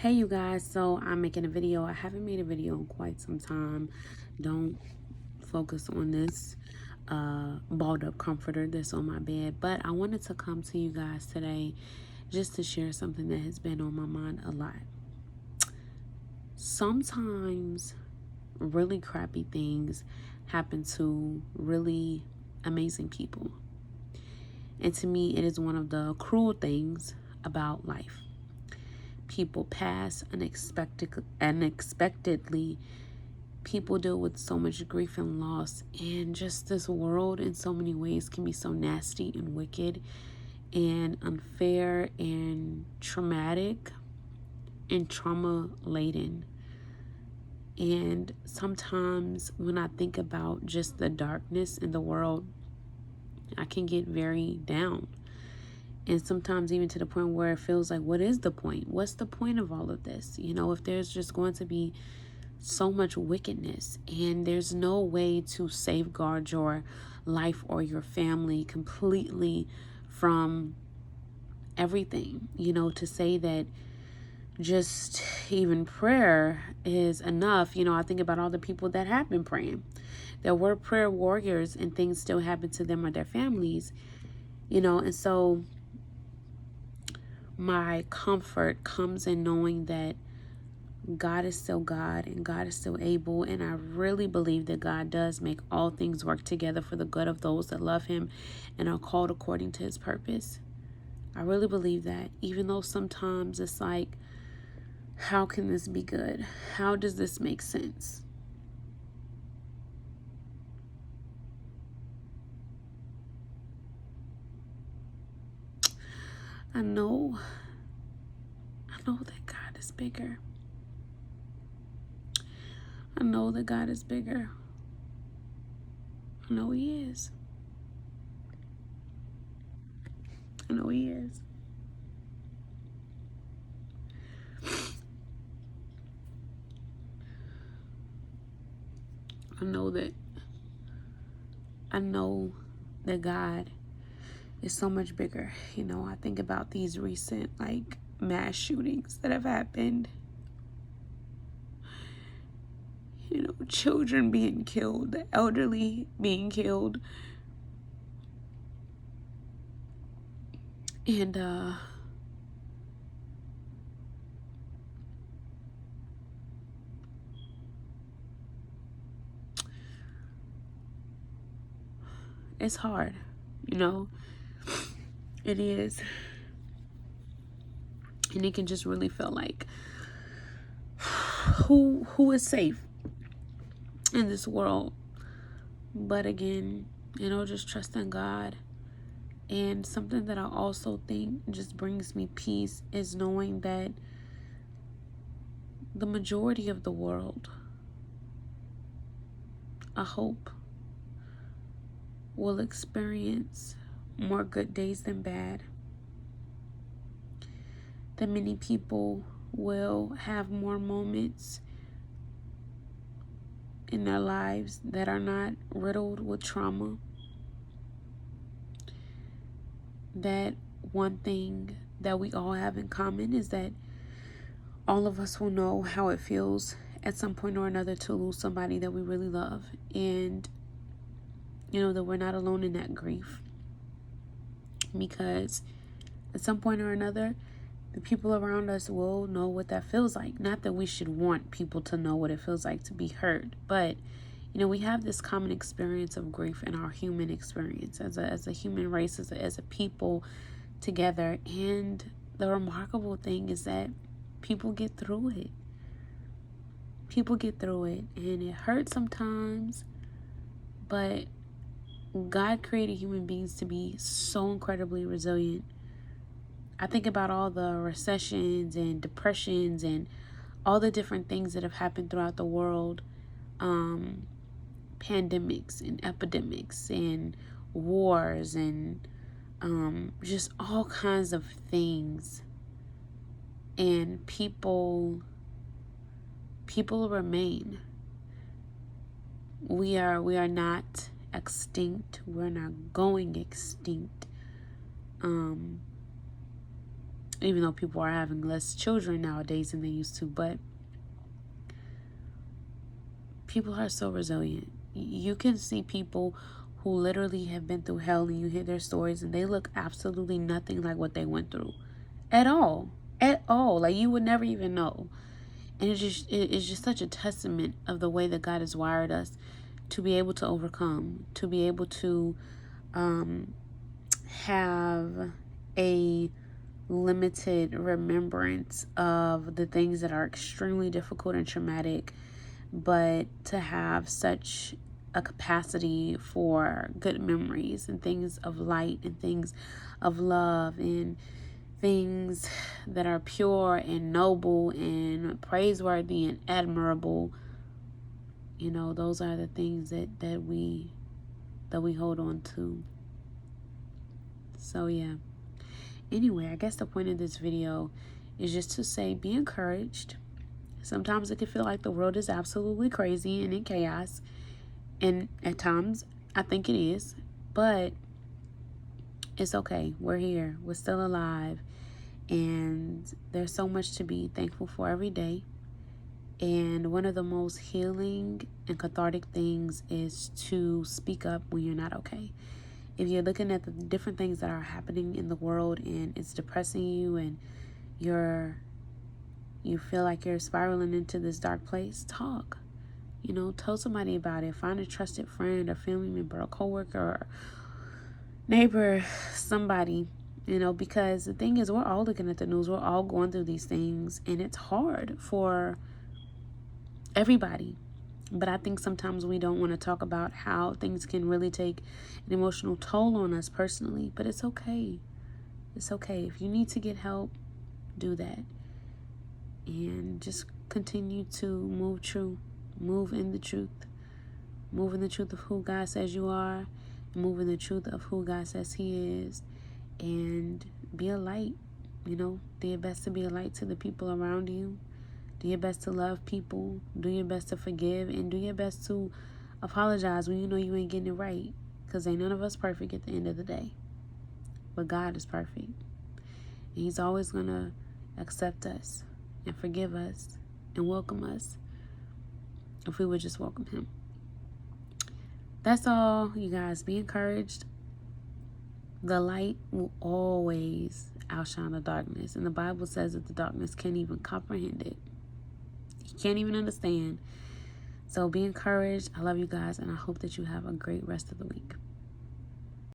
Hey you guys, so I'm making a video. I haven't made a video in quite some time. Don't focus on this balled up comforter that's on my bed, but I wanted to come to you guys today just to share something that has been on my mind a lot. Sometimes really crappy things happen to really amazing people, and to me it is one of the cruel things about life. People pass unexpectedly. People deal with so much grief and loss, and just this world in so many ways can be so nasty and wicked and unfair and traumatic and trauma laden. And sometimes when I think about just the darkness in the world, I can get very down. And sometimes even to the point where it feels like, what is the point? What's the point of all of this? If there's just going to be so much wickedness and there's no way to safeguard your life or your family completely from everything, to say that just even prayer is enough. I think about all the people that have been praying, that were prayer warriors, and things still happen to them or their families, and so my comfort comes in knowing that God is still God and God is still able. And I really believe that God does make all things work together for the good of those that love Him and are called according to His purpose. I really believe that, even though sometimes it's like, how can this be good? How does this make sense? I know that God is bigger. I know that God is bigger. I know He is. I know He is. I know that God is so much bigger. I think about these recent mass shootings that have happened. Children being killed, the elderly being killed. And it's hard, it is. And it can just really feel like, who is safe in this world? But again, just trust in God. And something that I also think just brings me peace is knowing that the majority of the world, I hope, will experience more good days than bad. That many people will have more moments in their lives that are not riddled with trauma. That one thing that we all have in common is that all of us will know how it feels at some point or another to lose somebody that we really love. And that we're not alone in that grief, because at some point or another the people around us will know what that feels like. Not that we should want people to know what it feels like to be hurt, but we have this common experience of grief in our human experience as a human race, as a people together. And the remarkable thing is that people get through it. People get through it, and it hurts sometimes, but God created human beings to be so incredibly resilient. I think about all the recessions and depressions and all the different things that have happened throughout the world, pandemics and epidemics and wars and just all kinds of things. And people remain. We are not extinct. We're not going extinct. even though people are having less children nowadays than they used to. But people are so resilient. You can see people who literally have been through hell, and you hear their stories and they look absolutely nothing like what they went through at all. At all. Like, you would never even know. And it's just such a testament of the way that God has wired us to be able to overcome, to be able to have a limited remembrance of the things that are extremely difficult and traumatic, but to have such a capacity for good memories and things of light and things of love and things that are pure and noble and praiseworthy and admirable. You know, those are the things that we hold on to. So yeah. Anyway, I guess the point of this video is just to say, be encouraged. Sometimes it can feel like the world is absolutely crazy and in chaos. And at times, I think it is. But it's okay. We're here. We're still alive. And there's so much to be thankful for every day. And one of the most healing and cathartic things is to speak up when you're not okay. If you're looking at the different things that are happening in the world and it's depressing you and you feel like you're spiraling into this dark place, talk. You know, tell somebody about it. Find a trusted friend or family member or coworker or neighbor, somebody, you know, because the thing is, we're all looking at the news. We're all going through these things, and it's hard for everybody. But I think sometimes we don't want to talk about how things can really take an emotional toll on us personally. But it's okay. It's okay. If you need to get help, do that. And just continue to move true. Move in the truth. Move in the truth of who God says you are. Move in the truth of who God says He is. And be a light. You know, do your best to be a light to the people around you. Do your best to love people. Do your best to forgive. And do your best to apologize when you know you ain't getting it right. Because ain't none of us perfect at the end of the day. But God is perfect. And He's always going to accept us and forgive us and welcome us if we would just welcome Him. That's all, you guys. Be encouraged. The light will always outshine the darkness. And the Bible says that the darkness can't even comprehend it. You can't even understand. So be encouraged. I love you guys, and I hope that you have a great rest of the week.